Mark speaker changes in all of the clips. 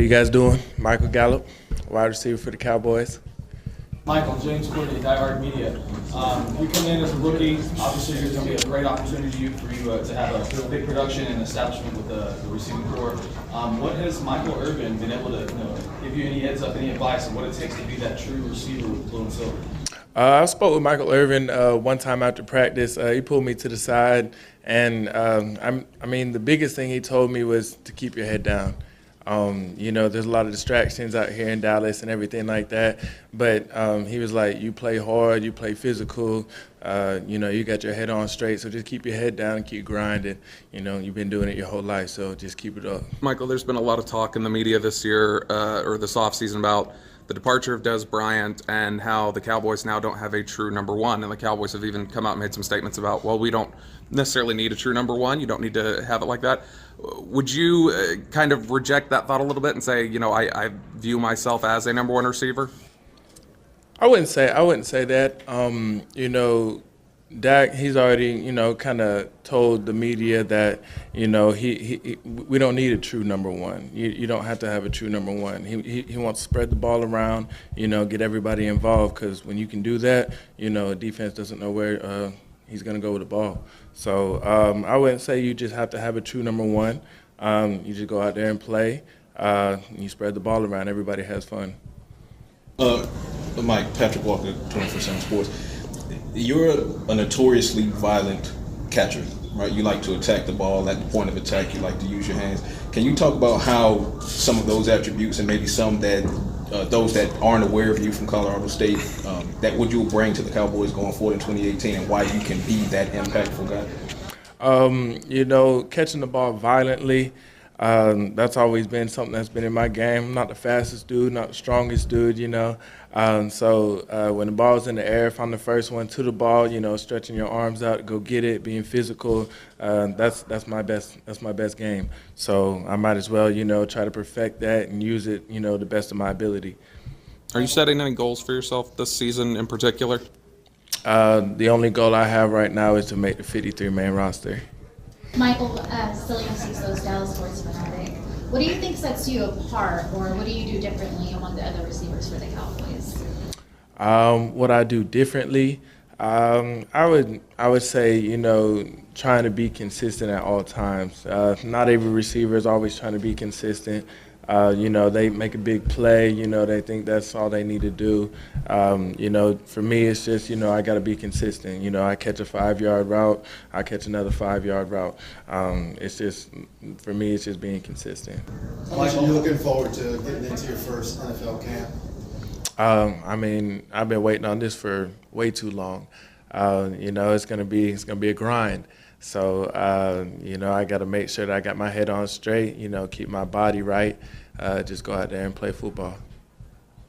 Speaker 1: How you guys doing? Michael Gallup, wide receiver for the Cowboys.
Speaker 2: Michael, James Courtney, Die Hard Media. You come in as a rookie. Obviously, there's going to be a great opportunity for you to have a big production and establishment with the receiving corps. What has Michael Irvin been able to give you any heads up, any advice on what it takes to be that true receiver with blue and silver?
Speaker 1: I spoke with Michael Irvin one time after practice. He pulled me to the side, and the biggest thing he told me was to keep your head down. There's a lot of distractions out here in Dallas and everything like that. But he was like, you play hard, you play physical, you got your head on straight. So just keep your head down and keep grinding. You've been doing it your whole life, so just keep it up.
Speaker 3: Michael, there's been a lot of talk in the media this year or this offseason about the departure of Dez Bryant and how the Cowboys now don't have a true number one. And the Cowboys have even come out and made some statements about, well, we don't necessarily need a true number one. You don't need to have it like that. Would you kind of reject that thought a little bit and say, I view myself as a number one receiver?
Speaker 1: I wouldn't say that. Dak, he's already, kind of told the media that, we don't need a true number one. You don't have to have a true number one. He wants to spread the ball around, get everybody involved, because when you can do that, defense doesn't know where he's going to go with the ball. So I wouldn't say you just have to have a true number one. You just go out there and play. You spread the ball around. Everybody has fun.
Speaker 4: Mike, Patrick Walker, 24/7 Sports. You're a notoriously violent catcher, right? You like to attack the ball at the point of attack. You like to use your hands. Can you talk about how some of those attributes and maybe some that those that aren't aware of you from Colorado State, that what you'll bring to the Cowboys going forward in 2018 and why you can be that impactful guy?
Speaker 1: Catching the ball violently, that's always been something that's been in my game. I'm not the fastest dude, not the strongest dude, So when the ball's in the air, if I'm the first one to the ball, stretching your arms out to go get it, being physical, that's my best game. So I might as well, try to perfect that and use it, the best of my ability.
Speaker 3: Are you setting any goals for yourself this season in particular?
Speaker 1: The only goal I have right now is to make the 53-man roster.
Speaker 5: Michael, still UC's those Dallas sports fanatic. What do you think sets you apart, or what do you do differently among the other receivers for the Cowboys?
Speaker 1: What I do differently, I would say, trying to be consistent at all times. Not every receiver is always trying to be consistent. They make a big play, they think that's all they need to do. For me, it's just, I got to be consistent. I catch a 5-yard route, I catch another 5-yard route. It's just, for me, it's just being consistent.
Speaker 6: How much are you looking forward to getting into your first NFL camp?
Speaker 1: I've been waiting on this for way too long. It's gonna be a grind. So, I got to make sure that I got my head on straight, keep my body right, just go out there and play football.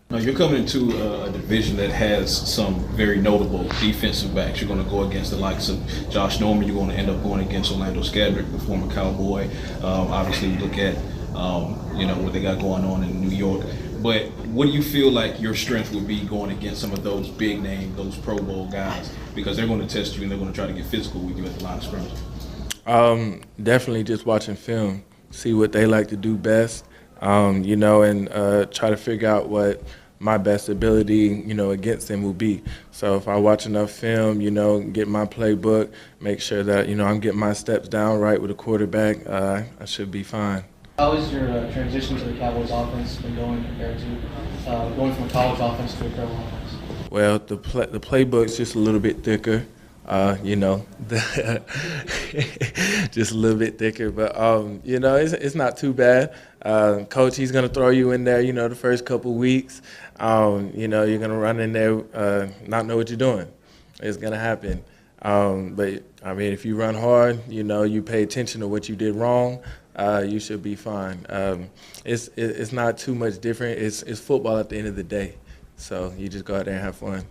Speaker 4: Now you're coming into a division that has some very notable defensive backs. You're going to go against the likes of Josh Norman. You're going to end up going against Orlando Scandrick, the former Cowboy. Obviously, you look at, what they got going on in New York. But what do you feel like your strength would be going against some of those big name, those Pro Bowl guys? Because they're going to test you and they're going to try to get physical with you at the line of scrimmage.
Speaker 1: Definitely just watching film, see what they like to do best, and try to figure out what my best ability, against them will be. So if I watch enough film, get my playbook, make sure that, I'm getting my steps down right with a quarterback, I should be fine.
Speaker 2: How has your transition to the Cowboys offense been going compared to going from a college offense to a pro offense?
Speaker 1: Well, the playbook's just a little bit thicker, just a little bit thicker. But, it's not too bad. Coach, he's going to throw you in there, the first couple weeks. You're going to run in there, not know what you're doing. It's going to happen. But, if you run hard, you pay attention to what you did wrong, you should be fine. It's not too much different. It's football at the end of the day. So you just go out there and have fun.